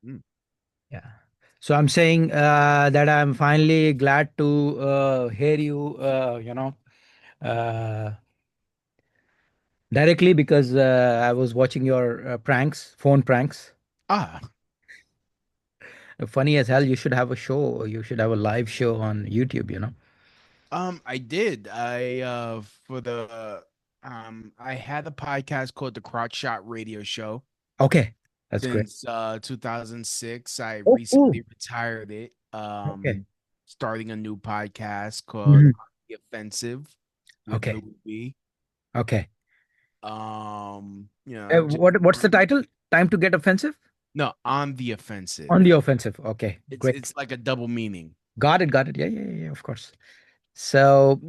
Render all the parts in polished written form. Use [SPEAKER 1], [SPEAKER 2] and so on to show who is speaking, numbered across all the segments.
[SPEAKER 1] Mm.
[SPEAKER 2] Yeah. So I'm saying that I'm finally glad to hear you, uh, directly because I was watching your pranks, phone pranks.
[SPEAKER 1] Ah,
[SPEAKER 2] Funny as hell. You should have a show. You should have a live show on YouTube.
[SPEAKER 1] I did. I for the I had a podcast called the Crotch Shot Radio Show
[SPEAKER 2] Okay. That's great.
[SPEAKER 1] since 2006. I
[SPEAKER 2] Oh, oh,
[SPEAKER 1] recently retired it.
[SPEAKER 2] okay.
[SPEAKER 1] Starting a new podcast called
[SPEAKER 2] Mhm.
[SPEAKER 1] On the Offensive with
[SPEAKER 2] Okay.
[SPEAKER 1] Louie Bee.
[SPEAKER 2] Okay.
[SPEAKER 1] Just
[SPEAKER 2] What's the title? Time to get offensive?
[SPEAKER 1] no, On the
[SPEAKER 2] On the
[SPEAKER 1] Offensive.
[SPEAKER 2] offensive. Okay. Great.
[SPEAKER 1] It's like a double meaning.
[SPEAKER 2] Got it. Got it. Yeah, yeah, yeah, yeah, of course. So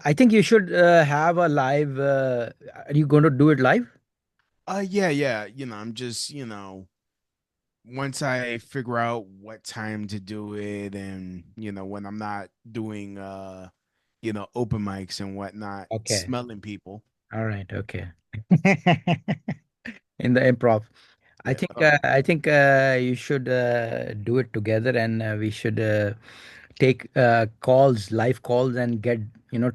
[SPEAKER 2] I think you should have a live. Are you going to do it live?
[SPEAKER 1] Yeah, yeah. I'm just, once I figure out what time to do it and, when I'm not doing open mics and whatnot,
[SPEAKER 2] Okay.
[SPEAKER 1] smelling people.
[SPEAKER 2] All right. Okay. In the improv,
[SPEAKER 1] Yeah.
[SPEAKER 2] I think you should do it together, and we should take calls, live calls, and get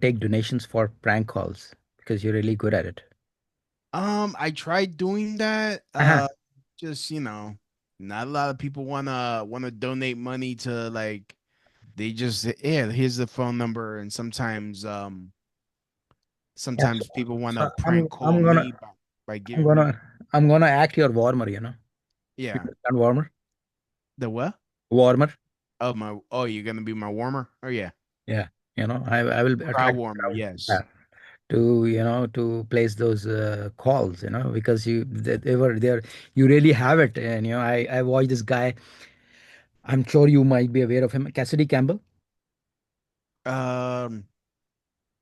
[SPEAKER 2] take donations for prank calls because you're really good at it.
[SPEAKER 1] I tried doing that.
[SPEAKER 2] Uh-huh.
[SPEAKER 1] Just, not a lot of people wanna donate money to like they just yeah, here's the phone number and
[SPEAKER 2] Yeah.
[SPEAKER 1] sometimes people wanna
[SPEAKER 2] So
[SPEAKER 1] prank call me by
[SPEAKER 2] I'm
[SPEAKER 1] giving me
[SPEAKER 2] gonna I'm gonna act your warmer. You
[SPEAKER 1] yeah.
[SPEAKER 2] understand warmer?
[SPEAKER 1] The what?
[SPEAKER 2] Warmer.
[SPEAKER 1] You're gonna be my warmer? Oh yeah.
[SPEAKER 2] Yeah. I will
[SPEAKER 1] Crowd
[SPEAKER 2] attract
[SPEAKER 1] warmer,
[SPEAKER 2] crowd.
[SPEAKER 1] yes.
[SPEAKER 2] To to place those calls, because they were there. You really have it, and I watched this guy. I'm sure you might be aware of him, Cassidy Campbell.
[SPEAKER 1] Um,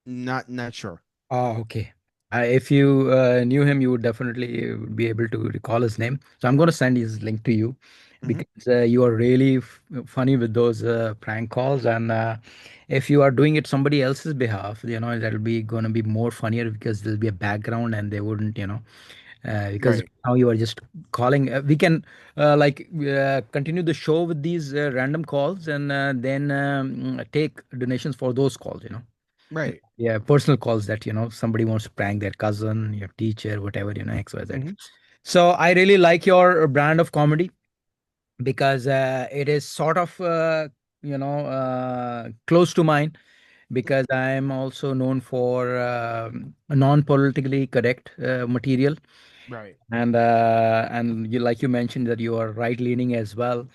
[SPEAKER 1] not sure.
[SPEAKER 2] Okay. If you knew him, you would definitely be able to recall his name. So I'm going to send his link to you
[SPEAKER 1] Hmm.
[SPEAKER 2] because you are really funny with those prank calls. And if you are doing it somebody else's behalf, that'll be going to be more funnier because there'll be a background and they wouldn't, because
[SPEAKER 1] Right.
[SPEAKER 2] now you are just calling. We can continue the show with these random calls and then take donations for those calls.
[SPEAKER 1] Right.
[SPEAKER 2] Yeah, personal calls that somebody wants to prank their cousin, your teacher, whatever, XYZ.
[SPEAKER 1] Hmm.
[SPEAKER 2] So I really like your brand of comedy because it is sort of close to mine because I'm also known for non-politically correct material,
[SPEAKER 1] Right.
[SPEAKER 2] and you, like you mentioned, that you are right leaning as well.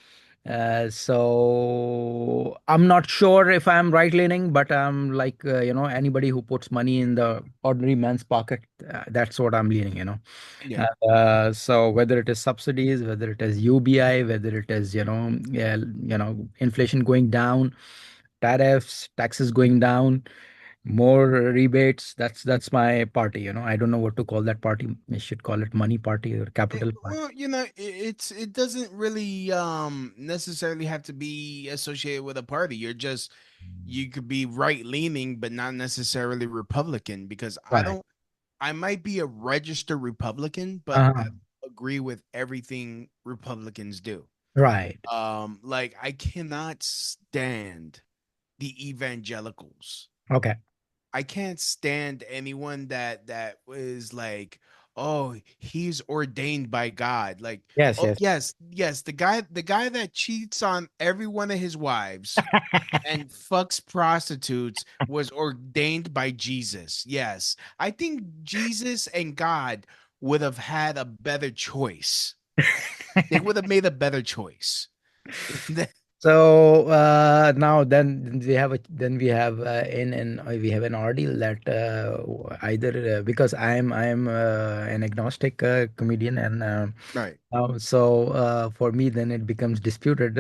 [SPEAKER 2] So I'm not sure if I'm right leaning, but I'm like anybody who puts money in the ordinary man's pocket, that's what I'm leaning.
[SPEAKER 1] Yeah.
[SPEAKER 2] So whether it is subsidies, whether it is UBI, whether it is yeah, inflation going down, tariffs, taxes going down, more rebates. That's my party. I don't know what to call that party. I should call it money party or capital party.
[SPEAKER 1] Well, it doesn't really necessarily have to be associated with a party. You could be right leaning, but not necessarily Republican because
[SPEAKER 2] Right.
[SPEAKER 1] I might be a registered Republican, but I
[SPEAKER 2] Uh,
[SPEAKER 1] agree with everything Republicans do.
[SPEAKER 2] right.
[SPEAKER 1] Like I cannot stand the evangelicals.
[SPEAKER 2] Okay.
[SPEAKER 1] I can't stand anyone that is like, oh, he's ordained by God. Like,
[SPEAKER 2] Yes,
[SPEAKER 1] oh
[SPEAKER 2] yes.
[SPEAKER 1] yes, yes, the guy that cheats on every one of his wives and fucks prostitutes was ordained by Jesus. Yes. I think Jesus and God would have had a better choice. They would have made a better choice.
[SPEAKER 2] So now we have we have an ordeal that either because I'm an agnostic comedian, and
[SPEAKER 1] Right.
[SPEAKER 2] so for me then it becomes disputed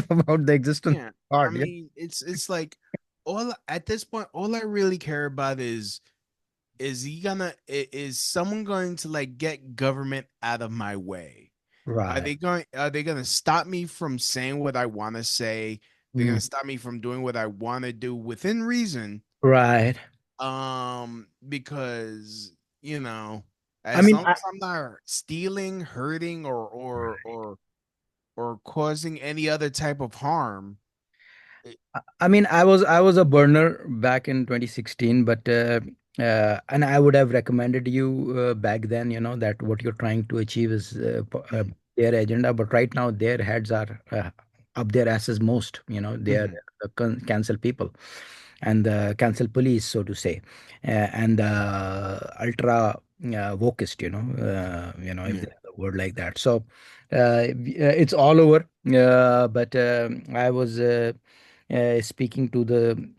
[SPEAKER 2] about the existence
[SPEAKER 1] Yeah.
[SPEAKER 2] of
[SPEAKER 1] I
[SPEAKER 2] God. Yeah.
[SPEAKER 1] mean, it's like all at this point, all I really care about is someone going to like get government out of my way?
[SPEAKER 2] Right.
[SPEAKER 1] Are they gonna stop me from saying what I want to say? They're
[SPEAKER 2] Mm.
[SPEAKER 1] gonna stop me from doing what I want to do within reason.
[SPEAKER 2] Right.
[SPEAKER 1] Because
[SPEAKER 2] I
[SPEAKER 1] as
[SPEAKER 2] mean,
[SPEAKER 1] long as I'm not stealing, hurting, or or causing any other type of harm. Eh,
[SPEAKER 2] I mean, I was a burner back in 2016, but and I would have recommended you back then, that what you're trying to achieve is
[SPEAKER 1] mhm,
[SPEAKER 2] their agenda. But right now, their heads are up their asses most. They are
[SPEAKER 1] mhm,
[SPEAKER 2] the cancel people and the cancel police, so to say, and ultra wokist. If they
[SPEAKER 1] yeah,
[SPEAKER 2] have a word like that. So it's all over. But I was. Speaking to the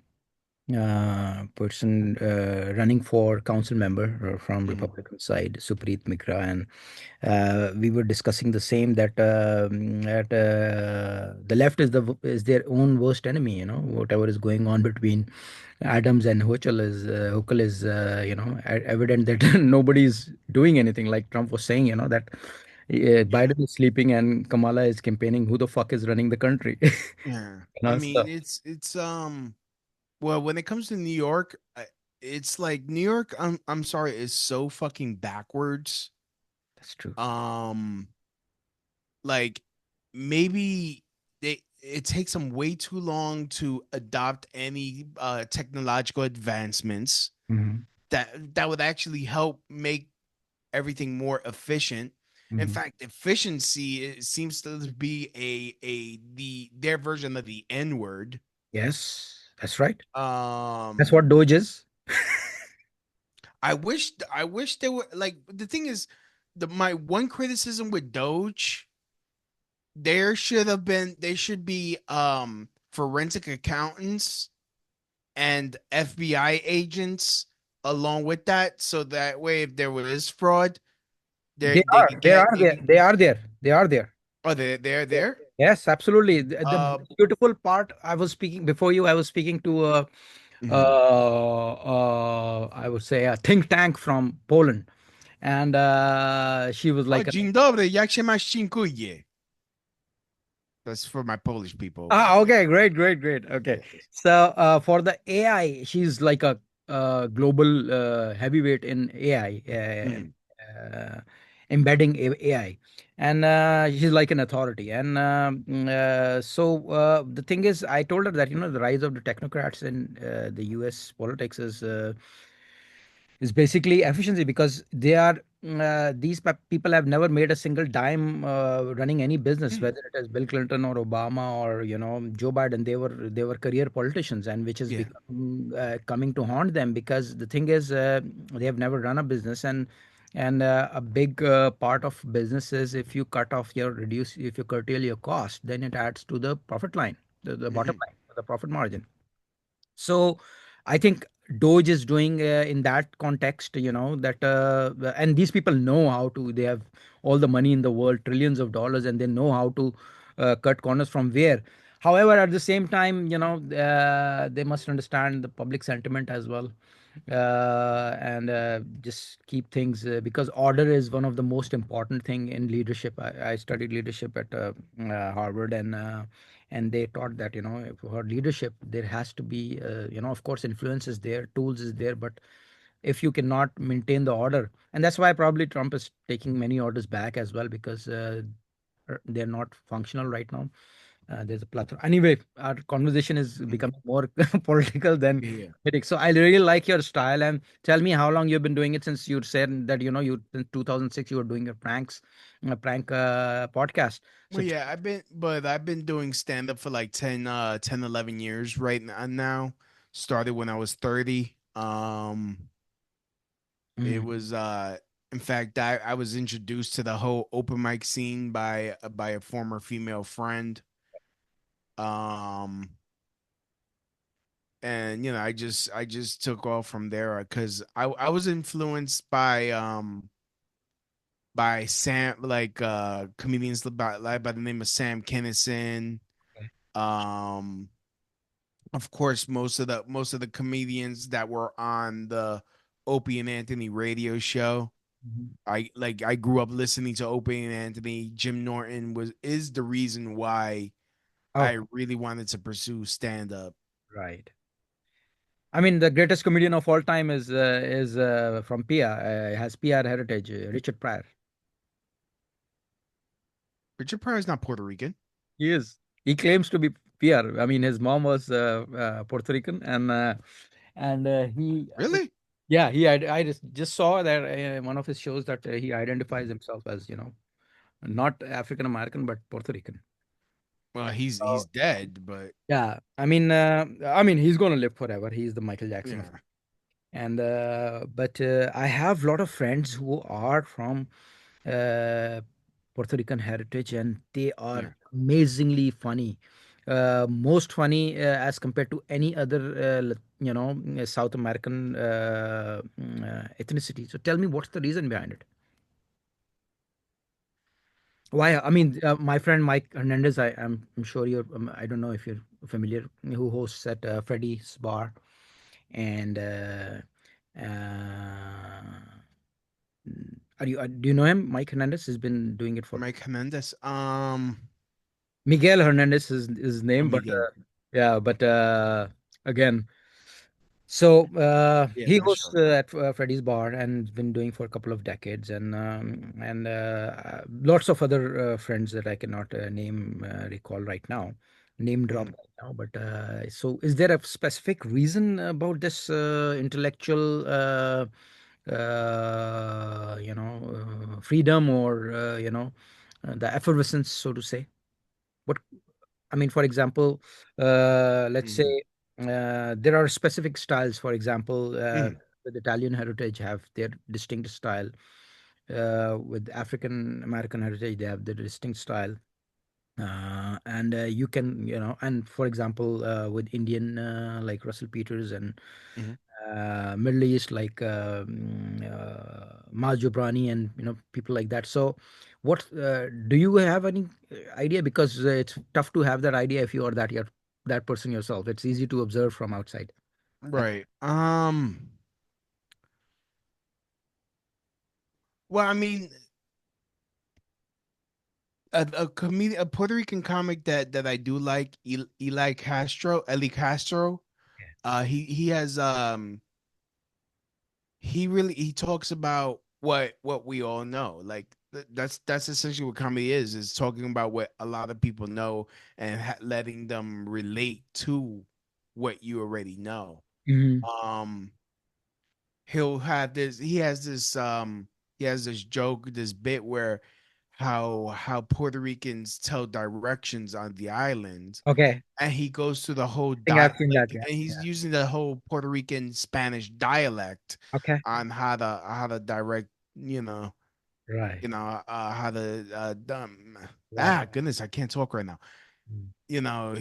[SPEAKER 2] person running for council member from
[SPEAKER 1] mhm,
[SPEAKER 2] Republican side, Supreet Mikra, and we were discussing the same that the left is their own worst enemy. Whatever is going on between Adams and Hochul is evident that nobody's doing anything. Like Trump was saying, that
[SPEAKER 1] yeah,
[SPEAKER 2] Biden is sleeping and Kamala is campaigning. Who the fuck is running the country?
[SPEAKER 1] yeah. I
[SPEAKER 2] So
[SPEAKER 1] mean, it's well, when it comes to New York, it's like New York. I'm sorry, is so fucking backwards.
[SPEAKER 2] that's true.
[SPEAKER 1] Um, like maybe it takes them way too long to adopt any technological advancements
[SPEAKER 2] Hmm.
[SPEAKER 1] that would actually help make everything more efficient. In
[SPEAKER 2] Hmm.
[SPEAKER 1] fact, efficiency seems to be their version of the N word.
[SPEAKER 2] Yes, that's right. That's
[SPEAKER 1] Um,
[SPEAKER 2] what Doge is.
[SPEAKER 1] I wish they were like the thing is my one criticism with Doge, there should be forensic accountants and FBI agents along with that, so that way if there was fraud,
[SPEAKER 2] They
[SPEAKER 1] they
[SPEAKER 2] are.
[SPEAKER 1] could
[SPEAKER 2] They
[SPEAKER 1] get
[SPEAKER 2] are
[SPEAKER 1] they
[SPEAKER 2] there.
[SPEAKER 1] could.
[SPEAKER 2] They are there. They are there.
[SPEAKER 1] Oh, they're there.
[SPEAKER 2] Yes, absolutely. The
[SPEAKER 1] Uh,
[SPEAKER 2] beautiful part, I was speaking before you, I was speaking to
[SPEAKER 1] mhm.
[SPEAKER 2] I would say a think tank from Poland. And she was
[SPEAKER 1] O
[SPEAKER 2] like,
[SPEAKER 1] dzień dobry, jak się masz dziękuję. That's for my Polish people over
[SPEAKER 2] ah,
[SPEAKER 1] there.
[SPEAKER 2] okay, great, great, great. Okay.
[SPEAKER 1] Yes.
[SPEAKER 2] So for the AI, she's like a global heavyweight in AI,
[SPEAKER 1] Mhm,
[SPEAKER 2] embedding AI. And she's like an authority. And the thing is, I told her that, the rise of the technocrats in the US politics is basically efficiency because people have never made a single dime running any business,
[SPEAKER 1] mhm.
[SPEAKER 2] whether it is Bill Clinton or Obama or Joe Biden. They were career politicians, and which is
[SPEAKER 1] Yeah.
[SPEAKER 2] become coming to haunt them because the thing is they have never run a business. And a big part of business is if you curtail your cost, then it adds to the profit line, the bottom
[SPEAKER 1] Mhm,
[SPEAKER 2] line, the profit margin. So I think Doge is doing in that context, that and these people know how to. They have all the money in the world, trillions of dollars, and they know how to cut corners from where. However, at the same time, they must understand the public sentiment as well, and just keep things because order is one of the most important thing in leadership. I studied leadership at Harvard, and they taught that for leadership there has to be of course influence is there, tools is there, but if you cannot maintain the order, and that's why probably Trump is taking many orders back as well because they're not functional right now. There's a plethora. Anyway, our conversation is
[SPEAKER 1] mhm.
[SPEAKER 2] becoming more political than
[SPEAKER 1] Yeah.
[SPEAKER 2] critic. So I really like your style. And tell me how long you've been doing it, since you said that you since 2006 you were doing your prank podcast. So
[SPEAKER 1] Well, yeah, I've been doing stand up for like 10, 11 years right now. Started when I was 30. It
[SPEAKER 2] mm,
[SPEAKER 1] was in fact I was introduced to the whole open mic scene by a former female friend. Um and I just took off from there cuz I was influenced by Sam, like comedians by the name of Sam Kinison. Um of course most of the comedians that were on the Opie and Anthony radio show.
[SPEAKER 2] mhm.
[SPEAKER 1] I grew up listening to Opie and Anthony. Jim Norton was is the reason why
[SPEAKER 2] Oh,
[SPEAKER 1] I really wanted to pursue stand up.
[SPEAKER 2] right. I mean, the greatest comedian of all time is from Pia, has PR heritage, Richard Pryor.
[SPEAKER 1] Richard Pryor is not Puerto Rican.
[SPEAKER 2] He is. He claims to be PR. I mean, his mom was Puerto Rican, and he,
[SPEAKER 1] Really?
[SPEAKER 2] yeah, I just saw that one of his shows that he identifies himself as, not African American but Puerto Rican.
[SPEAKER 1] Well, he's
[SPEAKER 2] So,
[SPEAKER 1] dead, but
[SPEAKER 2] yeah, I mean, he's gonna live forever. He's the Michael Jackson of,
[SPEAKER 1] yeah,
[SPEAKER 2] and but I have a lot of friends who are from uh, Puerto Rican heritage, and they are
[SPEAKER 1] yeah.
[SPEAKER 2] amazingly funny. Most funny as compared to any other, South American ethnicity. So tell me, what's the reason behind it? Why? I mean, my friend Mike Hernandez, I'm sure you're, I don't know if you're familiar, who hosts at Freddy's Bar. And do you know him? Mike Hernandez has been doing it for
[SPEAKER 1] Mike Hernandez.
[SPEAKER 2] Miguel Hernandez is his name, but
[SPEAKER 1] Miguel.
[SPEAKER 2] yeah, but again, so
[SPEAKER 1] Yeah,
[SPEAKER 2] he
[SPEAKER 1] not
[SPEAKER 2] hosts
[SPEAKER 1] sure.
[SPEAKER 2] at Freddy's Bar and has been doing for a couple of decades, and lots of other friends that I cannot name recall right now, name drop
[SPEAKER 1] Mm,
[SPEAKER 2] right now. But so, is there a specific reason about this intellectual, freedom, or the effervescence, so to say? What I mean, for example, let's
[SPEAKER 1] mm,
[SPEAKER 2] say there are specific styles. For example,
[SPEAKER 1] mm,
[SPEAKER 2] with Italian heritage have their distinct style. With African American heritage, they have their distinct style. And you can, and for example, with Indian, like Russell Peters, and
[SPEAKER 1] mm.
[SPEAKER 2] Middle East, like Maz Jobrani, and people like that. So, what do you have any idea? Because it's tough to have that idea if you are that person yourself. It's easy to observe from outside.
[SPEAKER 1] Right. Well, I mean, a comedian, a Puerto Rican comic that I do like, Eli Castro. He has he really he talks about what we all know. Like that's essentially what comedy is talking about what a lot of people know and letting them relate to what you already know.
[SPEAKER 2] Hmm.
[SPEAKER 1] Um, he'll have this. He has this joke, this bit where how Puerto Ricans tell directions on the island,
[SPEAKER 2] Okay,
[SPEAKER 1] and he goes through the whole
[SPEAKER 2] I think I've seen that.
[SPEAKER 1] like,
[SPEAKER 2] Yeah,
[SPEAKER 1] and he's
[SPEAKER 2] yeah.
[SPEAKER 1] using the whole Puerto Rican Spanish dialect
[SPEAKER 2] Okay,
[SPEAKER 1] on how to direct,
[SPEAKER 2] right,
[SPEAKER 1] how to
[SPEAKER 2] right,
[SPEAKER 1] goodness, I can't talk right now.
[SPEAKER 2] mm,
[SPEAKER 1] You know,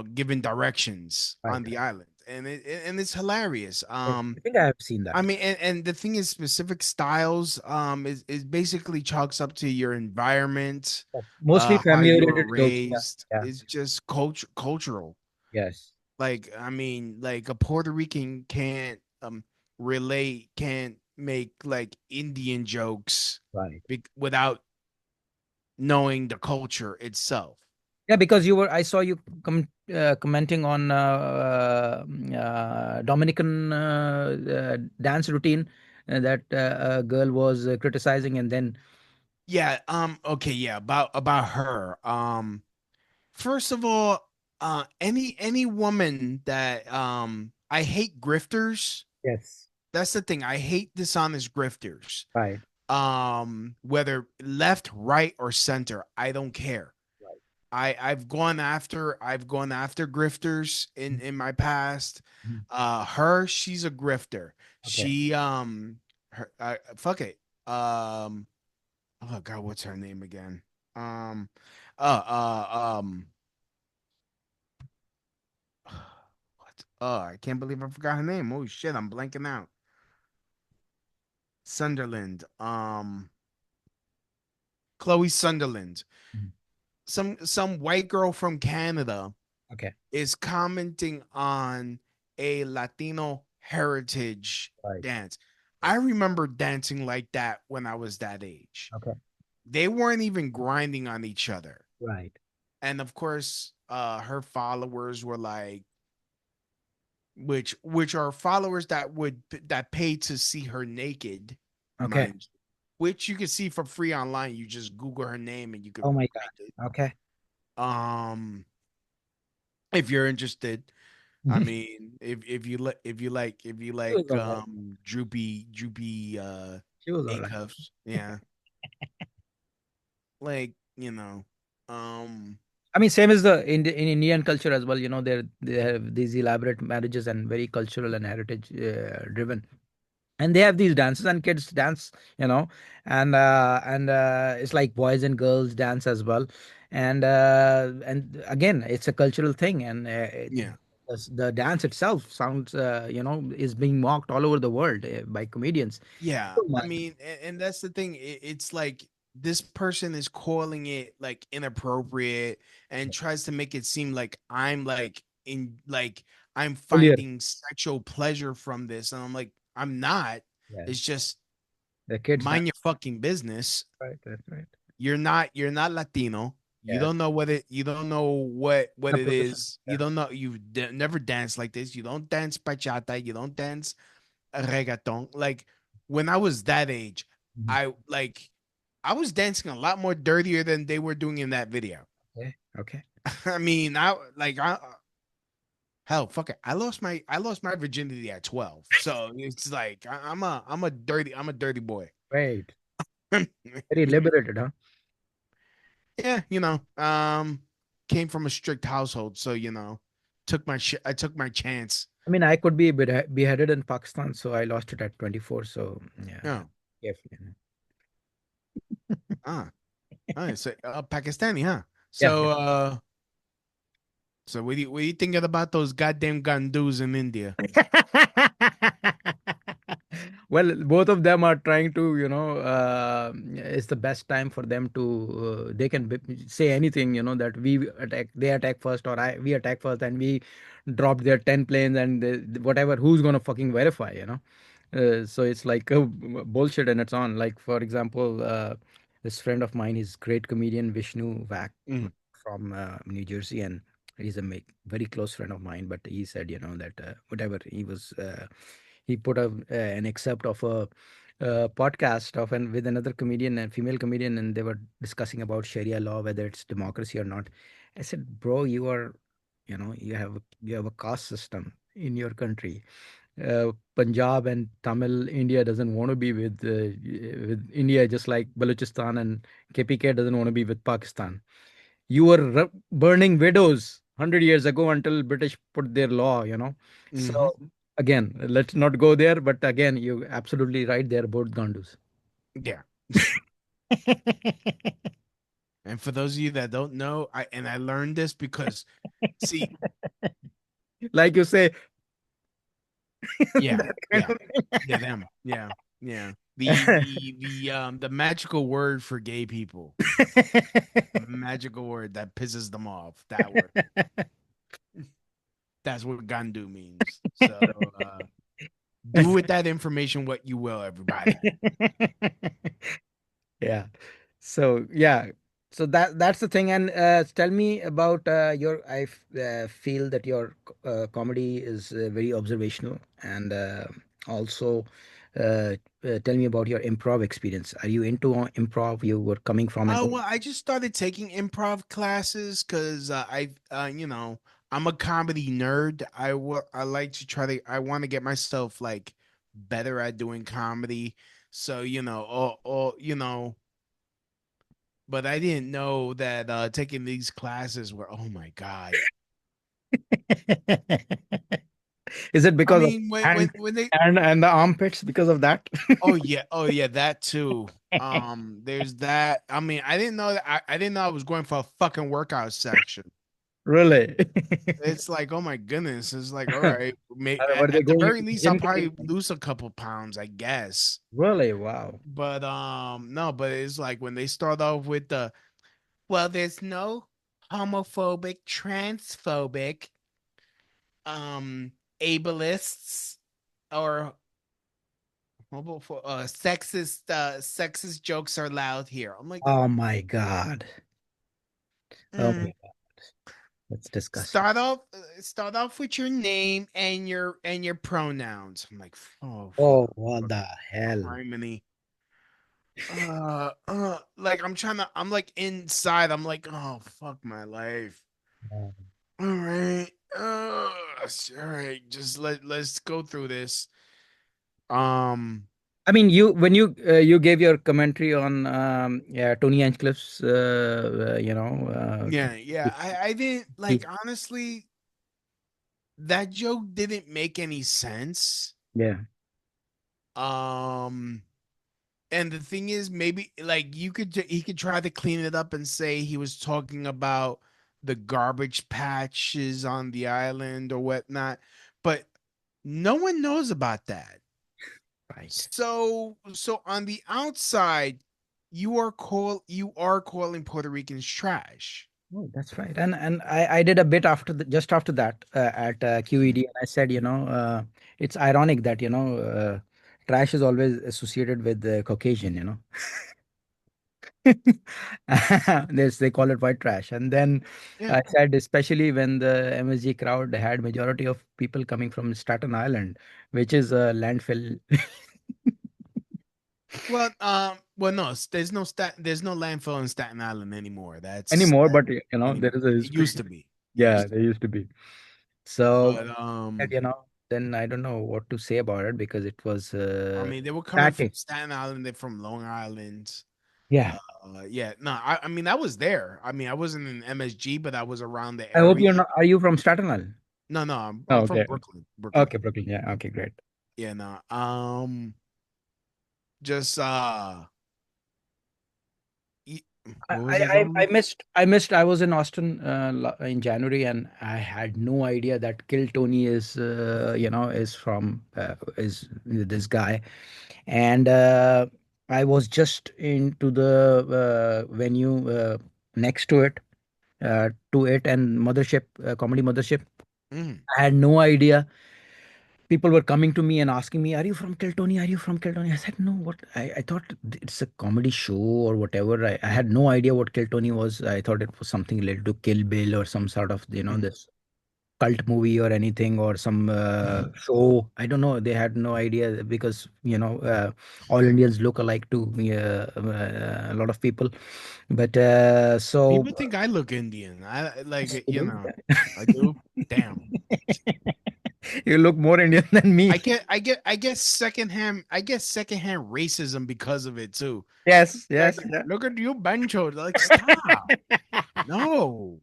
[SPEAKER 1] giving directions
[SPEAKER 2] right,
[SPEAKER 1] on the
[SPEAKER 2] right.
[SPEAKER 1] island, and it's hilarious.
[SPEAKER 2] Yes, I think I have seen
[SPEAKER 1] I
[SPEAKER 2] that.
[SPEAKER 1] mean, and the thing is, specific styles is basically chalks up to your environment,
[SPEAKER 2] Yes. Mostly
[SPEAKER 1] how
[SPEAKER 2] family
[SPEAKER 1] you were
[SPEAKER 2] oriented jokes. Yeah,
[SPEAKER 1] raised.
[SPEAKER 2] yeah.
[SPEAKER 1] It's just cultural.
[SPEAKER 2] Yes,
[SPEAKER 1] Like, I mean, like a Puerto Rican can't can't make like Indian jokes
[SPEAKER 2] right.
[SPEAKER 1] without knowing the culture itself.
[SPEAKER 2] Yeah, because I saw you commenting on Dominican dance routine that a girl was criticizing, and then
[SPEAKER 1] Yeah, okay, yeah, about her. First of all, any woman that I hate grifters.
[SPEAKER 2] yes,
[SPEAKER 1] That's the thing. I hate dishonest grifters.
[SPEAKER 2] right,
[SPEAKER 1] Whether left, right, or center, I don't care.
[SPEAKER 2] right.
[SPEAKER 1] I've gone after grifters
[SPEAKER 2] Mhm,
[SPEAKER 1] in my past.
[SPEAKER 2] mhm.
[SPEAKER 1] She's a grifter.
[SPEAKER 2] Okay,
[SPEAKER 1] She her fuck it. Um oh god, what's her name again? Um uh uh um what? Oh, I can't believe I forgot her name. Oh shit, I'm blanking out. Sunderland. Chloe Sunderland.
[SPEAKER 2] mhm.
[SPEAKER 1] Some white girl from Canada
[SPEAKER 2] Okay,
[SPEAKER 1] is commenting on a Latino heritage
[SPEAKER 2] right,
[SPEAKER 1] dance. I remember dancing like that when I was that age.
[SPEAKER 2] okay,
[SPEAKER 1] They weren't even grinding on each other.
[SPEAKER 2] right,
[SPEAKER 1] And of course, her followers were like, which are followers that pay to see her naked,
[SPEAKER 2] okay,
[SPEAKER 1] mind you. which you can see for free online. You just Google her name and you could
[SPEAKER 2] Oh my
[SPEAKER 1] find it.
[SPEAKER 2] God. Okay.
[SPEAKER 1] Um, if you're interested, I
[SPEAKER 2] Mhm.
[SPEAKER 1] mean, if you
[SPEAKER 2] She was
[SPEAKER 1] like
[SPEAKER 2] all right.
[SPEAKER 1] droopy
[SPEAKER 2] She was
[SPEAKER 1] A
[SPEAKER 2] all right.
[SPEAKER 1] cuffs, yeah, like um
[SPEAKER 2] I mean, same as in Indian culture as well. They have these elaborate marriages and very cultural and heritage driven, and they have these dances and kids dance, and it's like boys and girls dance as well, and again, it's a cultural thing, and
[SPEAKER 1] yeah.
[SPEAKER 2] the dance itself sounds, is being mocked all over the world by comedians.
[SPEAKER 1] Yeah,
[SPEAKER 2] So
[SPEAKER 1] I
[SPEAKER 2] much.
[SPEAKER 1] mean, and that's the thing. It's like this person is calling it like inappropriate and tries to make it seem like I'm like in like I'm
[SPEAKER 2] Holier.
[SPEAKER 1] finding sexual pleasure from this, and I'm like, I'm not.
[SPEAKER 2] Yes,
[SPEAKER 1] It's just
[SPEAKER 2] the kids dance.
[SPEAKER 1] mind your fucking business.
[SPEAKER 2] Right, right, right.
[SPEAKER 1] You're not Latino. You
[SPEAKER 2] Yes,
[SPEAKER 1] don't know you don't know what
[SPEAKER 2] the
[SPEAKER 1] it
[SPEAKER 2] profession.
[SPEAKER 1] is. You
[SPEAKER 2] Yeah.
[SPEAKER 1] don't know never danced like this. You don't dance bachata. You don't dance reggaeton. Like when I was that age,
[SPEAKER 2] Mhm.
[SPEAKER 1] I like I was dancing a lot more dirtier than they were doing in that video.
[SPEAKER 2] Okay, okay.
[SPEAKER 1] I mean, I hell fuck it. I lost my virginity at 12. So it's like I'm a dirty boy.
[SPEAKER 2] Great. Very liberated, huh?
[SPEAKER 1] Yeah, came from a strict household, so I took my chance.
[SPEAKER 2] I mean, I could be beheaded in Pakistan, so I lost it at 24. So yeah,
[SPEAKER 1] Oh,
[SPEAKER 2] definitely.
[SPEAKER 1] ah, all right, so Pakistani, huh?
[SPEAKER 2] Yeah, yeah.
[SPEAKER 1] So what do you think about those goddamn gandus in India?
[SPEAKER 2] Well, both of them are trying to, it's the best time for them to, they can say anything, that they attack first, or we attack first, and we dropped their 10 planes, and whatever, who's going to fucking verify, so it's like bullshit, and it's on. Like, for example, this friend of mine is great comedian Vishnu Vak
[SPEAKER 1] Mm,
[SPEAKER 2] from New Jersey, and he's a very close friend of mine. But he said, that whatever he put an excerpt of a podcast with another comedian, a female comedian, and they were discussing about Sharia law, whether it's democracy or not. I said, bro, you have a caste system in your country. Punjab and Tamil India doesn't want to be with India, just like Balochistan and KPK doesn't want to be with Pakistan. You were burning widows 100 years ago until British put their law. So
[SPEAKER 1] hmm
[SPEAKER 2] again, let's not go there. But again, you're absolutely right. They're both gandus.
[SPEAKER 1] Yeah. And for those of you that don't know, I learned this because see,
[SPEAKER 2] Like you say,
[SPEAKER 1] yeah,
[SPEAKER 2] that kind
[SPEAKER 1] yeah,
[SPEAKER 2] of thing.
[SPEAKER 1] yeah, them, yeah, yeah. The magical word for gay people, the magical word that pisses them off. That word. That's what gandu means. So do with that information what you will, everybody.
[SPEAKER 2] Yeah. So yeah. So that's the thing. And tell me about your. Feel that your comedy is very observational, and also tell me about your improv experience. Are you into improv? You were coming from an.
[SPEAKER 1] Oh well, I just started taking improv classes because I'm a comedy nerd. I like to I want to get myself like better at doing comedy. So but I didn't know that taking these classes were, oh my god.
[SPEAKER 2] Is it
[SPEAKER 1] I
[SPEAKER 2] because of
[SPEAKER 1] mean,
[SPEAKER 2] hand
[SPEAKER 1] when they
[SPEAKER 2] and the armpits because of that?
[SPEAKER 1] oh yeah, that too. There's that. I mean, I didn't know I was going for a fucking workout section.
[SPEAKER 2] Really?
[SPEAKER 1] It's like, oh my goodness. It's like, all right,
[SPEAKER 2] Were they
[SPEAKER 1] at the
[SPEAKER 2] going
[SPEAKER 1] very
[SPEAKER 2] into the
[SPEAKER 1] least, I'll
[SPEAKER 2] gym to
[SPEAKER 1] probably
[SPEAKER 2] train?
[SPEAKER 1] lose a couple pounds, I guess.
[SPEAKER 2] Really? Wow.
[SPEAKER 1] But no, but it's like when they start off with well, there's no homophobic, transphobic, ableists or sexist jokes are allowed here. I'm like,
[SPEAKER 2] Oh my God. Oh
[SPEAKER 1] mm,
[SPEAKER 2] my God. That's disgusting.
[SPEAKER 1] start off with your name and your pronouns. I'm like, oh,
[SPEAKER 2] Oh,
[SPEAKER 1] fuck,
[SPEAKER 2] what
[SPEAKER 1] fuck,
[SPEAKER 2] the hell?
[SPEAKER 1] criminy. like I'm like inside. I'm like, oh fuck my life. All right. All right. Just let's go through this. Um,
[SPEAKER 2] I mean, you when you gave your commentary on yeah, Tony Hinchcliffe's
[SPEAKER 1] yeah, yeah. I didn't like honestly, that joke didn't make any sense.
[SPEAKER 2] yeah.
[SPEAKER 1] Um, and the thing is, maybe like he could try to clean it up and say he was talking about the garbage patches on the island or whatnot, but no one knows about that.
[SPEAKER 2] Right.
[SPEAKER 1] So on the outside, you are calling Puerto Ricans trash.
[SPEAKER 2] Oh, that's right. And I did a bit after just after that at QED, and I said, it's ironic that trash is always associated with the Caucasian, they call it white trash. And then
[SPEAKER 1] Yeah.
[SPEAKER 2] I said, especially when the MSG crowd had majority of people coming from Staten Island, which is a landfill
[SPEAKER 1] Well, no, there's no landfill in Staten Island anymore. That's
[SPEAKER 2] anymore,
[SPEAKER 1] that
[SPEAKER 2] but there
[SPEAKER 1] anymore.
[SPEAKER 2] is a
[SPEAKER 1] It
[SPEAKER 2] history.
[SPEAKER 1] used to be. It
[SPEAKER 2] Yeah,
[SPEAKER 1] used to
[SPEAKER 2] there
[SPEAKER 1] be.
[SPEAKER 2] used to be. So,
[SPEAKER 1] But
[SPEAKER 2] and, then I don't know what to say about it because it was
[SPEAKER 1] I mean, they were coming from
[SPEAKER 2] static.
[SPEAKER 1] Staten Island, they're from Long Island.
[SPEAKER 2] Yeah.
[SPEAKER 1] Yeah, no, I mean, I was there. I mean, I wasn't in MSG, but I was around the
[SPEAKER 2] I hope
[SPEAKER 1] area.
[SPEAKER 2] you're not. Are you from Staten Island?
[SPEAKER 1] No, no,
[SPEAKER 2] Oh,
[SPEAKER 1] I'm from
[SPEAKER 2] okay.
[SPEAKER 1] Brooklyn. Brooklyn.
[SPEAKER 2] Okay, Brooklyn. Yeah. Okay, great.
[SPEAKER 1] Yeah, no. Just y-
[SPEAKER 2] I,
[SPEAKER 1] what was I
[SPEAKER 2] I
[SPEAKER 1] talking
[SPEAKER 2] I
[SPEAKER 1] about?
[SPEAKER 2] missed. I was in Austin in January, and I had no idea that Kill Tony is from is this guy, and I was just into the venue next to it, and Mothership Comedy Mothership.
[SPEAKER 1] Mhm.
[SPEAKER 2] I had no idea. People were coming to me and asking me, "Are you from Kiltony? Are you from Kiltony?" I said, "No, what? I thought it's a comedy show or whatever." I had no idea what Kiltony was. I thought it was something related to Kill Bill or some sort of,
[SPEAKER 1] Mhm.
[SPEAKER 2] this cult movie or anything or some show. I don't know. They had no idea because, all Indians look alike to a lot of people. But so
[SPEAKER 1] People think I look Indian. I
[SPEAKER 2] yes,
[SPEAKER 1] like,
[SPEAKER 2] you do.
[SPEAKER 1] I do. Damn.
[SPEAKER 2] You look more Indian than me.
[SPEAKER 1] I get secondhand racism because of it too.
[SPEAKER 2] Yes,
[SPEAKER 1] Like,
[SPEAKER 2] yes, yeah.
[SPEAKER 1] look at you, Bencho. Like, stop. No,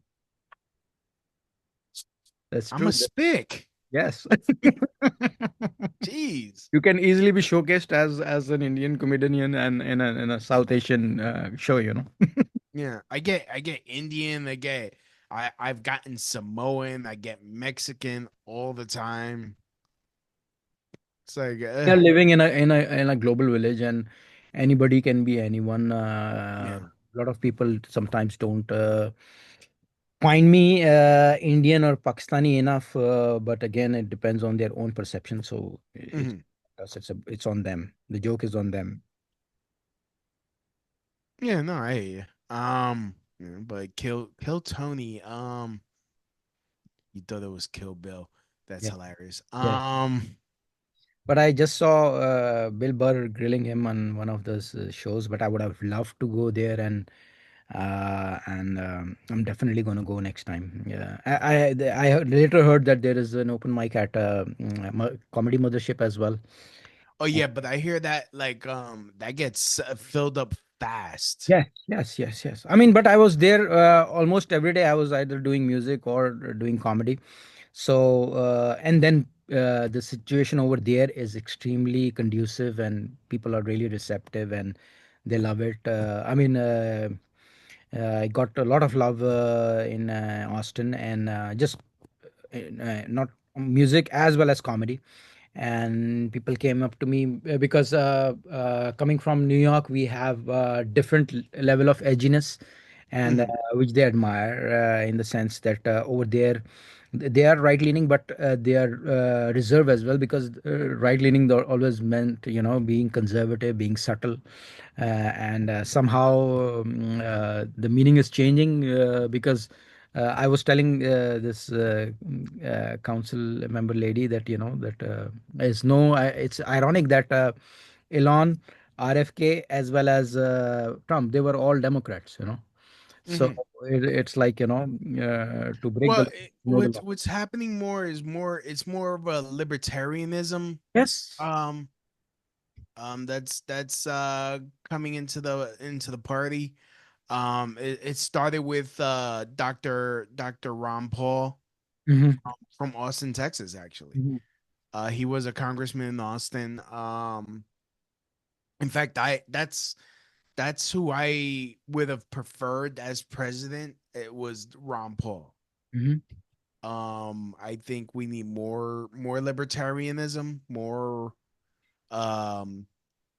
[SPEAKER 2] That's
[SPEAKER 1] I'm a
[SPEAKER 2] true.
[SPEAKER 1] spick.
[SPEAKER 2] Yes.
[SPEAKER 1] Jeez.
[SPEAKER 2] You can easily be showcased as an Indian comedian and in a South Asian show.
[SPEAKER 1] Yeah, I get Indian, I've gotten Samoan, I get Mexican all the time. It's like
[SPEAKER 2] You're living in a global village, and anybody can be anyone.
[SPEAKER 1] yeah.
[SPEAKER 2] A lot of people sometimes don't find me Indian or Pakistani enough, but again, it depends on their own perception. So
[SPEAKER 1] Mhm.
[SPEAKER 2] it's on them. The joke is on them.
[SPEAKER 1] Yeah, no, I hear you. Yeah, but kill Tony. You thought it was Kill Bill. That's
[SPEAKER 2] Yeah.
[SPEAKER 1] hilarious.
[SPEAKER 2] Yeah. But I just saw Bill Burr grilling him on one of those shows. But I would have loved to go there, and I'm definitely going to go next time. Yeah, I later heard that there is an open mic at Comedy Mothership as well.
[SPEAKER 1] Oh yeah, but I hear that like that gets filled up fast.
[SPEAKER 2] Yes, yes, yes, yes. I mean, but I was there almost every day. I was either doing music or doing comedy. So, and then the situation over there is extremely conducive, and people are really receptive, and they love it. I mean, I got a lot of love in Austin, and just not music as well as comedy. And people came up to me because coming from New York, we have different level of edginess, and
[SPEAKER 1] Mhm.
[SPEAKER 2] which they admire in the sense that over there they are right leaning, but they are reserved as well because right leaning always meant being conservative, being subtle, and somehow the meaning is changing because I was telling this council member lady that that is no. It's ironic that Elon. RFK as well as Trump, they were all Democrats, So
[SPEAKER 1] Hmm.
[SPEAKER 2] it's like, to break the
[SPEAKER 1] Well,
[SPEAKER 2] law, know the law.
[SPEAKER 1] what's happening more is it's more of a libertarianism.
[SPEAKER 2] Yes.
[SPEAKER 1] Um, that's coming into the party. It started with Dr. Ron Paul
[SPEAKER 2] Hmm.
[SPEAKER 1] from Austin, Texas. Actually,
[SPEAKER 2] Hmm.
[SPEAKER 1] he was a congressman in Austin. In fact, I that's who I would have preferred as president. It was Ron Paul.
[SPEAKER 2] Hmm.
[SPEAKER 1] I think we need more libertarianism, more um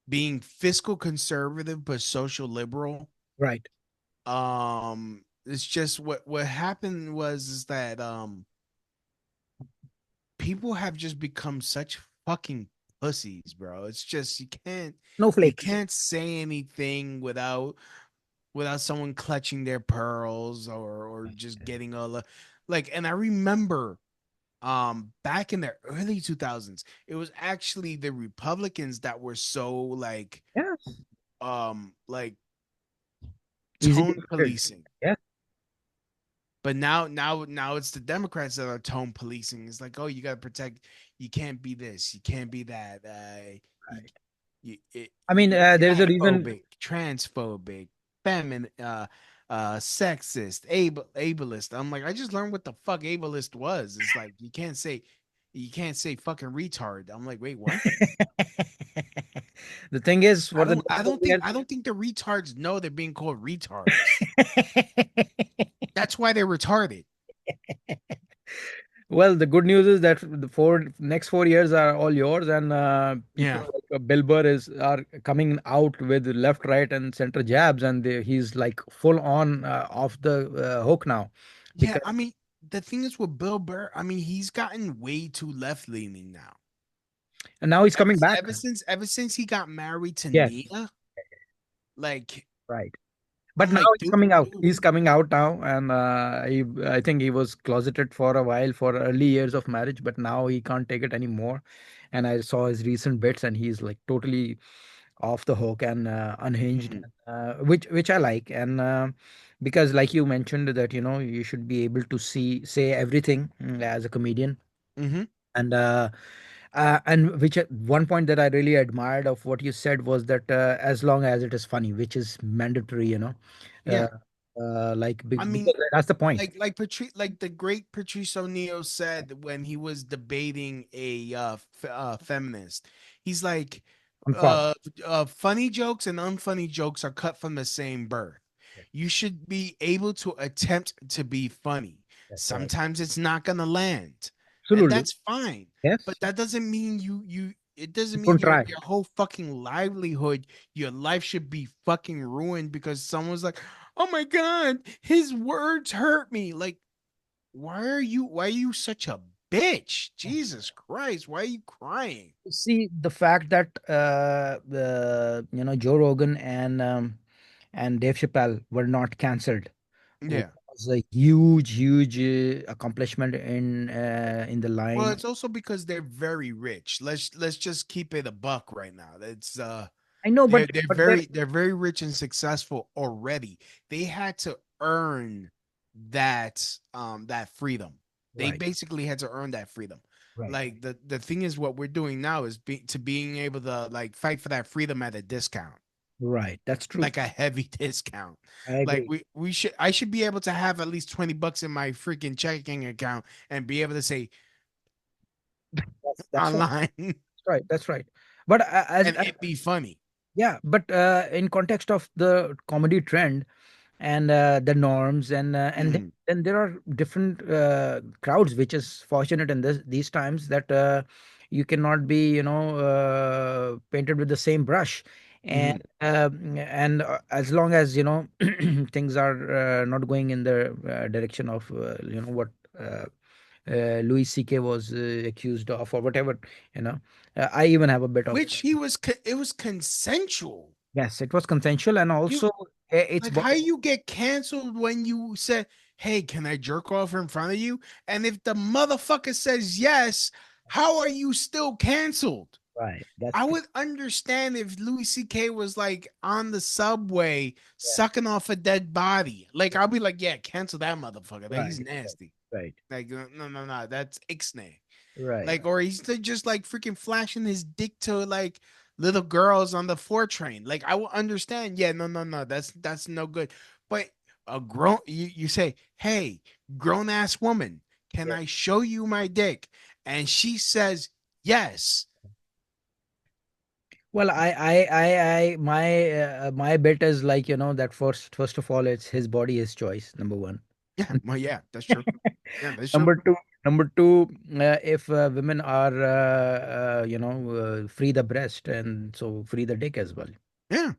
[SPEAKER 1] being fiscal conservative but social liberal.
[SPEAKER 2] Right.
[SPEAKER 1] It's just what happened was is that people have just become such fucking pussies, bro. It's just you
[SPEAKER 2] Snowflakes.
[SPEAKER 1] can't say anything without someone clutching their pearls or just getting all like. And I remember back in the early 2000s, it was actually the Republicans that were so
[SPEAKER 2] Yes.
[SPEAKER 1] like
[SPEAKER 2] Easily
[SPEAKER 1] tone
[SPEAKER 2] lifted.
[SPEAKER 1] policing.
[SPEAKER 2] Yes.
[SPEAKER 1] But now it's the Democrats that are tone policing. It's like, oh, you got to protect. You can't be this. You can't be that. You,
[SPEAKER 2] Right. I mean,
[SPEAKER 1] you're
[SPEAKER 2] there's a reason.
[SPEAKER 1] fagphobic, transphobic, feminine, sexist, ableist. I'm like, I just learned what the fuck ableist was. It's like you can't say fucking retard. I'm like, wait, what?
[SPEAKER 2] The thing is, for the next 4 years.
[SPEAKER 1] I don't think the retards know they're being called retards. That's why they're retarded.
[SPEAKER 2] Well, the good news is that the next 4 years are all yours, and people
[SPEAKER 1] Yeah.
[SPEAKER 2] like Bill Burr are coming out with left, right, and center jabs, and he's like full on off the hook now,
[SPEAKER 1] Yeah,
[SPEAKER 2] because
[SPEAKER 1] I mean, the thing is with Bill Burr, I mean, he's gotten way too left leaning now.
[SPEAKER 2] and now he's coming back.
[SPEAKER 1] Ever since he got married to
[SPEAKER 2] Yes,
[SPEAKER 1] Nia, like
[SPEAKER 2] right. But
[SPEAKER 1] I'm
[SPEAKER 2] now
[SPEAKER 1] like,
[SPEAKER 2] he's coming out.
[SPEAKER 1] dude,
[SPEAKER 2] He's coming out now, and I think he was closeted for a while for early years of marriage, but now he can't take it anymore. And I saw his recent bits, and he's like totally off the hook and unhinged,
[SPEAKER 1] mhm,
[SPEAKER 2] which I like. And because, like you mentioned, that you should be able to say everything as a comedian,
[SPEAKER 1] mhm,
[SPEAKER 2] and which one point that I really admired of what you said was that as long as it is funny, which is mandatory, uh,
[SPEAKER 1] yeah. I
[SPEAKER 2] because
[SPEAKER 1] mean,
[SPEAKER 2] that's the point.
[SPEAKER 1] like the great Patrice O'Neill said when he was debating a feminist. He's like,
[SPEAKER 2] Unfollow.
[SPEAKER 1] uh, funny jokes and unfunny jokes are cut from the same birth. You should be able to attempt to be funny.
[SPEAKER 2] That's right.
[SPEAKER 1] Sometimes it's not gonna land, and
[SPEAKER 2] Absolutely.
[SPEAKER 1] that's fine. But
[SPEAKER 2] Yes.
[SPEAKER 1] that doesn't mean it doesn't mean
[SPEAKER 2] Don't try.
[SPEAKER 1] your whole fucking livelihood, your life should be fucking ruined because someone's like, oh my god, his words hurt me. Like, why are you such a bitch? Jesus Christ, why are you crying?
[SPEAKER 2] See, the fact that Joe Rogan and Dave Chappelle were not cancelled
[SPEAKER 1] Yeah.
[SPEAKER 2] was a huge accomplishment in the
[SPEAKER 1] Well,
[SPEAKER 2] line.
[SPEAKER 1] it's also because they're very rich. Let's just keep it a buck right now. It's
[SPEAKER 2] I know, but they're
[SPEAKER 1] they're very rich and successful already. They had to earn that freedom. They
[SPEAKER 2] right,
[SPEAKER 1] basically had to earn that freedom.
[SPEAKER 2] right,
[SPEAKER 1] Like the thing is what we're doing now is being able to like fight for that freedom at a discount,
[SPEAKER 2] right. That's true.
[SPEAKER 1] like a heavy discount.
[SPEAKER 2] I
[SPEAKER 1] Like
[SPEAKER 2] agree.
[SPEAKER 1] we should I should be able to have at least $20 in my freaking checking account and be able to say
[SPEAKER 2] That's right.
[SPEAKER 1] online
[SPEAKER 2] That's right. That's right. But
[SPEAKER 1] and it be funny.
[SPEAKER 2] yeah, but in context of the comedy trend and the norms, and
[SPEAKER 1] Mhm.
[SPEAKER 2] then there are different crowds, which is fortunate in these times that you cannot be painted with the same brush, and
[SPEAKER 1] Mhm.
[SPEAKER 2] as long as things are not going in the direction of what uh, Louis CK was accused of, or whatever. I even have a bit of.
[SPEAKER 1] Which it was consensual.
[SPEAKER 2] Yes, it was consensual, and
[SPEAKER 1] You
[SPEAKER 2] also it's
[SPEAKER 1] like how you get canceled when you said, "Hey, can I jerk off in front of you?" And if the motherfucker says yes, how are you still canceled?
[SPEAKER 2] Right. That's
[SPEAKER 1] I
[SPEAKER 2] the
[SPEAKER 1] would understand if Louis C.K. was like on the subway
[SPEAKER 2] yeah.
[SPEAKER 1] sucking off a dead body. Like I'll be like, yeah, cancel that motherfucker. That he's
[SPEAKER 2] Right.
[SPEAKER 1] nasty.
[SPEAKER 2] Right.
[SPEAKER 1] Like no, no, no, that's ixnay.
[SPEAKER 2] Right.
[SPEAKER 1] Like, or he's just like freaking flashing his dick to like little girls on the 4 train. Like, I will understand. Yeah, no, no, no, that's no good. But a grown, you say, hey, grown ass woman, can
[SPEAKER 2] Yeah.
[SPEAKER 1] I show you my dick? And she says yes.
[SPEAKER 2] Well, my bet is like, that first of all, it's his body, his choice, number one.
[SPEAKER 1] Yeah, well, yeah, that's true. Yeah, that's true.
[SPEAKER 2] Number two, if women are, free the breast and so free the dick as well.
[SPEAKER 1] Yeah.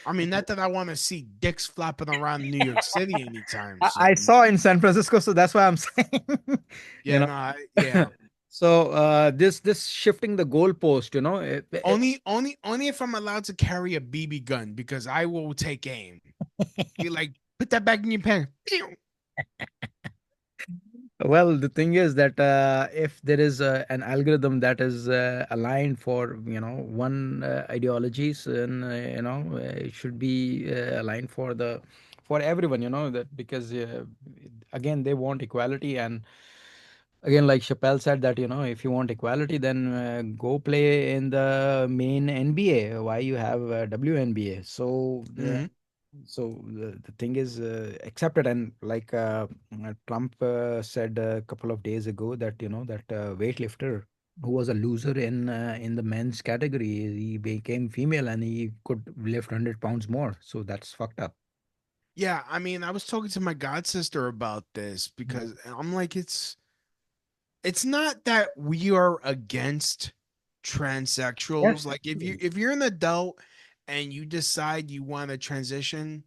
[SPEAKER 1] I mean, not that I want to see dicks flopping around New York City anytime
[SPEAKER 2] I
[SPEAKER 1] soon.
[SPEAKER 2] saw in San Francisco, so that's why I'm saying, you
[SPEAKER 1] Yeah,
[SPEAKER 2] know.
[SPEAKER 1] no, yeah.
[SPEAKER 2] So this shifting the goalpost,
[SPEAKER 1] Only if I'm allowed to carry a BB gun because I will take aim. Be like, put that back in your pants.
[SPEAKER 2] well, the thing is that if there is an algorithm that is aligned for one ideologies, and it should be aligned for the for everyone, that because again they want equality. And again, like Chappelle said, that if you want equality, then go play in the main NBA. Why you have WNBA?
[SPEAKER 1] Mm-hmm.
[SPEAKER 2] So the thing is accepted. And like Trump said a couple of days ago that that weightlifter who was a loser in the men's category, he became female and he could lift 100 pounds more. So that's fucked up.
[SPEAKER 1] Yeah, I mean, I was talking to my god sister about this
[SPEAKER 2] Mhm.
[SPEAKER 1] because I'm like, it's not that we are against transsexuals.
[SPEAKER 2] Yes,
[SPEAKER 1] Like
[SPEAKER 2] absolutely.
[SPEAKER 1] if you're an adult and you decide you want to transition,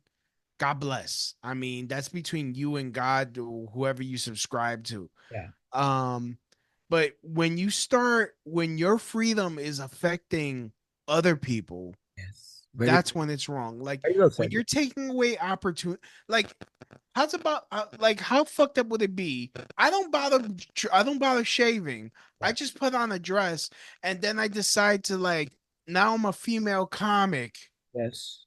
[SPEAKER 1] God bless. I mean, that's between you and God or whoever you subscribe to.
[SPEAKER 2] Yeah.
[SPEAKER 1] Um, but when your freedom is affecting other people,
[SPEAKER 2] Yes.
[SPEAKER 1] that's when it's wrong. Like
[SPEAKER 2] Very well
[SPEAKER 1] when
[SPEAKER 2] said.
[SPEAKER 1] you're taking away opportunity, like how's about like how fucked up would it be? I don't bother shaving. I
[SPEAKER 2] Yeah.
[SPEAKER 1] just put on a dress and then I decide to like now I'm a female comic
[SPEAKER 2] Yes.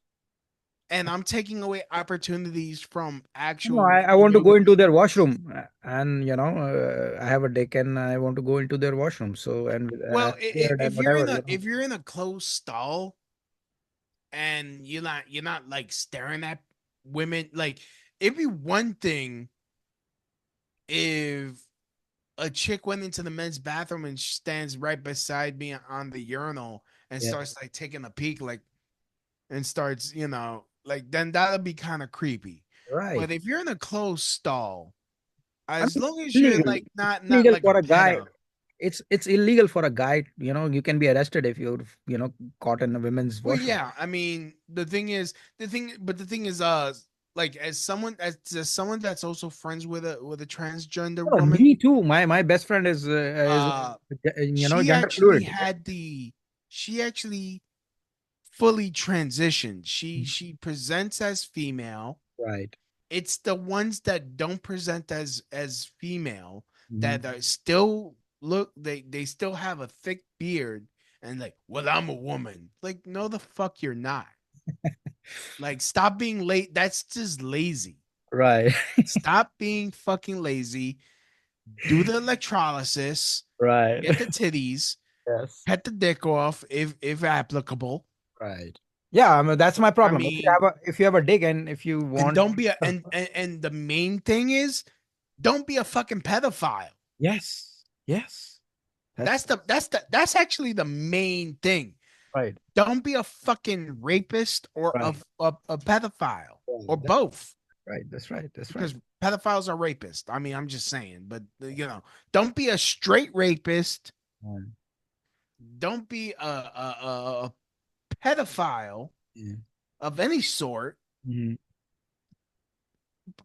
[SPEAKER 1] and I'm taking away opportunities from
[SPEAKER 2] No,
[SPEAKER 1] actual
[SPEAKER 2] I want to
[SPEAKER 1] female
[SPEAKER 2] go into their
[SPEAKER 1] comedians.
[SPEAKER 2] washroom, and I have a dick and I want to go into their washroom. So, and
[SPEAKER 1] Well,
[SPEAKER 2] beard and whatever.
[SPEAKER 1] if you're in a closed stall and you're not like staring at women, like it'd be one thing if a chick went into the men's bathroom and stands right beside me on the urinal and
[SPEAKER 2] Yeah.
[SPEAKER 1] starts like taking a peek, like and starts, like then that'll be kind of creepy.
[SPEAKER 2] Right.
[SPEAKER 1] But if you're in a closed stall,
[SPEAKER 2] I
[SPEAKER 1] as
[SPEAKER 2] mean,
[SPEAKER 1] long as you're
[SPEAKER 2] illegal.
[SPEAKER 1] like not
[SPEAKER 2] Illegal
[SPEAKER 1] like a
[SPEAKER 2] for a guy.
[SPEAKER 1] pedo.
[SPEAKER 2] It's illegal for a guy. You can be arrested if you're caught in a women's
[SPEAKER 1] Well,
[SPEAKER 2] washroom.
[SPEAKER 1] yeah. I mean, the thing is, like as someone that's also friends with a transgender
[SPEAKER 2] No,
[SPEAKER 1] woman,
[SPEAKER 2] me too. My best friend is
[SPEAKER 1] uh,
[SPEAKER 2] you know,
[SPEAKER 1] she
[SPEAKER 2] gender
[SPEAKER 1] actually
[SPEAKER 2] fluid.
[SPEAKER 1] had she actually fully transitioned. She presents as female.
[SPEAKER 2] Right.
[SPEAKER 1] It's the ones that don't present as female
[SPEAKER 2] Mhm.
[SPEAKER 1] that are still look they still have a thick beard and like, well, I'm a woman. Like, no, the fuck you're not. Like, stop being late. That's just lazy.
[SPEAKER 2] Right.
[SPEAKER 1] Stop being fucking lazy. Do the electrolysis.
[SPEAKER 2] Right.
[SPEAKER 1] Get the titties.
[SPEAKER 2] Yes.
[SPEAKER 1] Pet the dick off if applicable.
[SPEAKER 2] Right. Yeah, I mean that's my
[SPEAKER 1] I
[SPEAKER 2] problem.
[SPEAKER 1] mean,
[SPEAKER 2] If you have a dig and if you
[SPEAKER 1] and
[SPEAKER 2] want.
[SPEAKER 1] don't be a and the main thing is don't be a fucking pedophile.
[SPEAKER 2] Yes. Yes. That's
[SPEAKER 1] That's actually the main thing.
[SPEAKER 2] right.
[SPEAKER 1] Don't be a fucking rapist or
[SPEAKER 2] Right.
[SPEAKER 1] a pedophile or
[SPEAKER 2] Right.
[SPEAKER 1] both
[SPEAKER 2] Right. That's right. That's right.
[SPEAKER 1] because pedophiles are rapists. I mean, I'm just saying, but don't be a straight rapist.
[SPEAKER 2] Mm.
[SPEAKER 1] Don't be a pedophile
[SPEAKER 2] Yeah.
[SPEAKER 1] of any sort.
[SPEAKER 2] Mhm.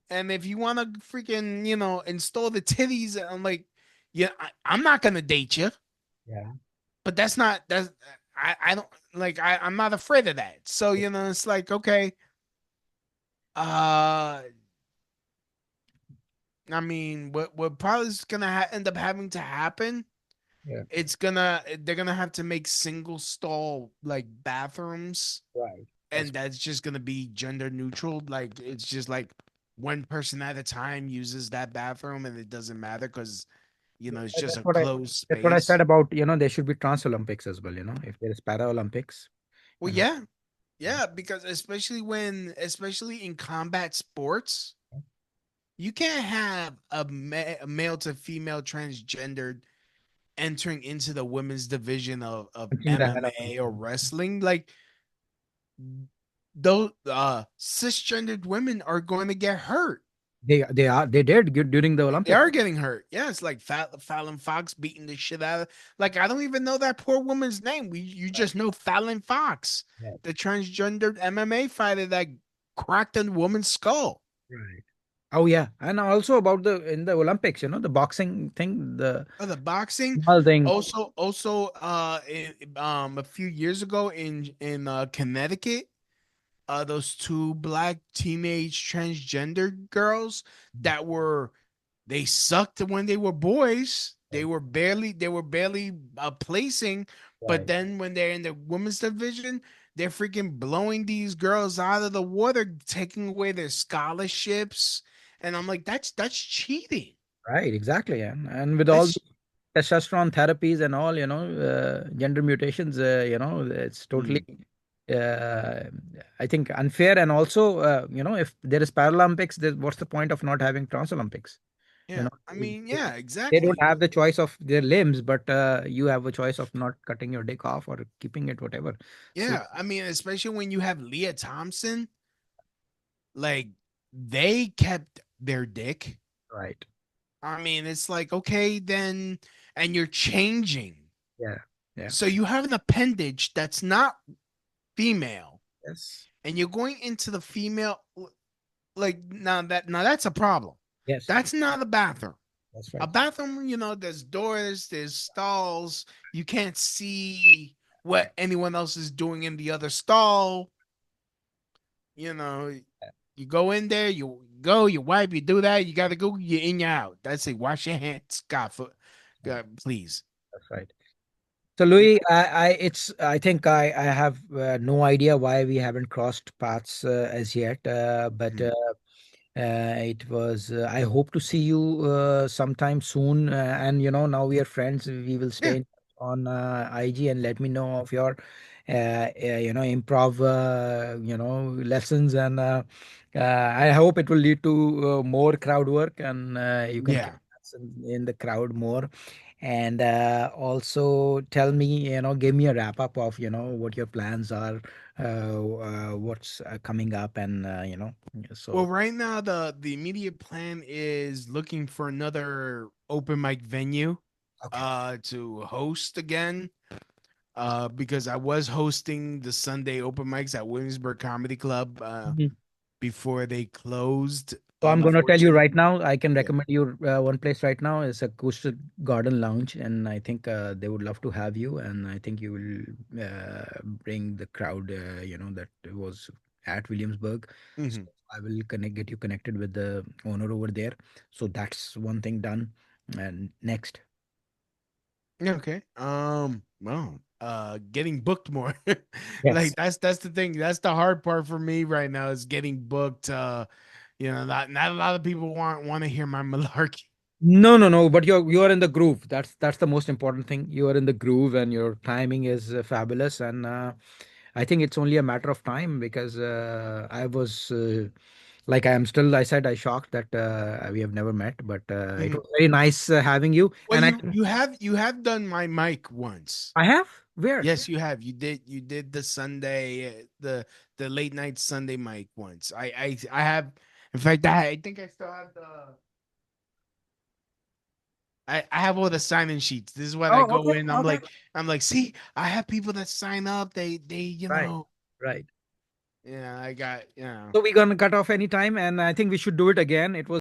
[SPEAKER 1] And if you want to freaking, install the titties, I'm like, yeah, I'm not gonna date you,
[SPEAKER 2] Yeah.
[SPEAKER 1] but that's I don't like I'm not afraid of that. So it's like okay, uh, I mean, what probably is gonna end up having to happen
[SPEAKER 2] Yeah.
[SPEAKER 1] they're gonna have to make single stall like bathrooms,
[SPEAKER 2] Right. That's
[SPEAKER 1] and that's just gonna be gender neutral. Like it's just like one person at a time uses that bathroom, and it doesn't matter because it's just
[SPEAKER 2] that's
[SPEAKER 1] a
[SPEAKER 2] what I
[SPEAKER 1] closed
[SPEAKER 2] that's what I said
[SPEAKER 1] space.
[SPEAKER 2] about, there should be trans Olympics as well, if there is Paralympics,
[SPEAKER 1] Well,
[SPEAKER 2] you know.
[SPEAKER 1] yeah, yeah, because especially in combat sports, you can't have a male to female transgendered entering into the women's division of
[SPEAKER 2] Punching the hell out of
[SPEAKER 1] MMA or
[SPEAKER 2] them.
[SPEAKER 1] wrestling. Like those cisgendered women are going to get hurt.
[SPEAKER 2] They did good during the
[SPEAKER 1] They
[SPEAKER 2] Olympics.
[SPEAKER 1] are getting hurt. Yeah, it's like Fallon Fox beating the shit out of. Like I don't even know that poor woman's name. You
[SPEAKER 2] Right.
[SPEAKER 1] just know Fallon Fox,
[SPEAKER 2] Yeah.
[SPEAKER 1] the transgendered MMA fighter that cracked a woman's skull.
[SPEAKER 2] Right. Oh yeah, and also about the in the Olympics, the boxing thing, the
[SPEAKER 1] The boxing,
[SPEAKER 2] small thing.
[SPEAKER 1] a few years ago in Connecticut, those two black teenage transgender girls that were they sucked when they were boys. They were barely placing, but
[SPEAKER 2] Right.
[SPEAKER 1] then when they're in the women's division, they're freaking blowing these girls out of the water, taking away their scholarships. And I'm like, that's cheating.
[SPEAKER 2] Right, exactly. And with all the
[SPEAKER 1] That's
[SPEAKER 2] testosterone therapies and all, gender mutations, it's totally,
[SPEAKER 1] Mm,
[SPEAKER 2] uh, I think, unfair. And also, if there is Paralympics, what's the point of not having Trans Olympics? You
[SPEAKER 1] yeah.
[SPEAKER 2] know,
[SPEAKER 1] I mean, yeah,
[SPEAKER 2] they don't
[SPEAKER 1] exactly.
[SPEAKER 2] have the choice of their limbs, but you have a choice of not cutting your dick off or keeping it, whatever. So,
[SPEAKER 1] Yeah, I mean, especially when you have Leah Thompson, like they kept their dick.
[SPEAKER 2] right.
[SPEAKER 1] I mean, it's like, okay, then, and you're changing.
[SPEAKER 2] Yeah. Yeah.
[SPEAKER 1] So you have an appendage that's not female,
[SPEAKER 2] Yes.
[SPEAKER 1] and you're going into the female, like, now that's a problem.
[SPEAKER 2] Yes.
[SPEAKER 1] That's not a bathroom.
[SPEAKER 2] That's
[SPEAKER 1] A
[SPEAKER 2] right.
[SPEAKER 1] bathroom, there's doors, there's stalls. You can't see what anyone else is doing in the other stall. You know, you go in there, you go, you wipe, you do that, you got to go, you're in, you're out. That's it. Wash your hands. God, please.
[SPEAKER 2] That's right. So Louis, I think I have no idea why we haven't crossed paths as yet, but
[SPEAKER 1] Mhm.
[SPEAKER 2] it was. I hope to see you sometime soon, and now we are friends. We will
[SPEAKER 1] Yeah.
[SPEAKER 2] stay on IG and let me know of your, improv, lessons, and I hope it will lead to more crowd work, and you can
[SPEAKER 1] Yeah.
[SPEAKER 2] catch us in the crowd more. And also tell me, give me a wrap up of, what your plans are, what's coming up, and
[SPEAKER 1] Well,
[SPEAKER 2] so.
[SPEAKER 1] right now the immediate plan is looking for another open mic venue
[SPEAKER 2] Okay.
[SPEAKER 1] to host again. Because I was hosting the Sunday open mics at Williamsburg Comedy Club
[SPEAKER 2] Mhm.
[SPEAKER 1] before they closed,
[SPEAKER 2] So I'm going to tell you
[SPEAKER 1] unfortunately.
[SPEAKER 2] right now, I can
[SPEAKER 1] Yeah.
[SPEAKER 2] recommend you one place right now. It's a Coastal Garden Lounge, and I think they would love to have you. And I think you will bring the crowd, that was at Williamsburg. So
[SPEAKER 1] Hmm.
[SPEAKER 2] I will get you connected with the owner over there. So that's one thing done. And next,
[SPEAKER 1] Okay. Well, getting booked more. Like
[SPEAKER 2] yes.
[SPEAKER 1] that's the thing. That's the hard part for me right now is getting booked. Not a lot of people want to hear my malarkey.
[SPEAKER 2] No, no, no. But you're in the groove. That's the most important thing. You are in the groove, and your timing is fabulous. And I think it's only a matter of time because I was like I am still. I said I shocked that we have never met, but it
[SPEAKER 1] Mhm.
[SPEAKER 2] was very nice having you.
[SPEAKER 1] Well,
[SPEAKER 2] And
[SPEAKER 1] you have done my mic once.
[SPEAKER 2] I have where?
[SPEAKER 1] Yes, you have. You did the Sunday the late night Sunday mic once. I have. In fact, I think I still have the. I have all the sign-in sheets. This is what I
[SPEAKER 2] Oh,
[SPEAKER 1] go
[SPEAKER 2] okay,
[SPEAKER 1] in.
[SPEAKER 2] okay.
[SPEAKER 1] I'm like, see, I have people that sign up. They
[SPEAKER 2] Right, right.
[SPEAKER 1] yeah, I got.
[SPEAKER 2] So we're gonna cut off any time, and I think we should do it again. It was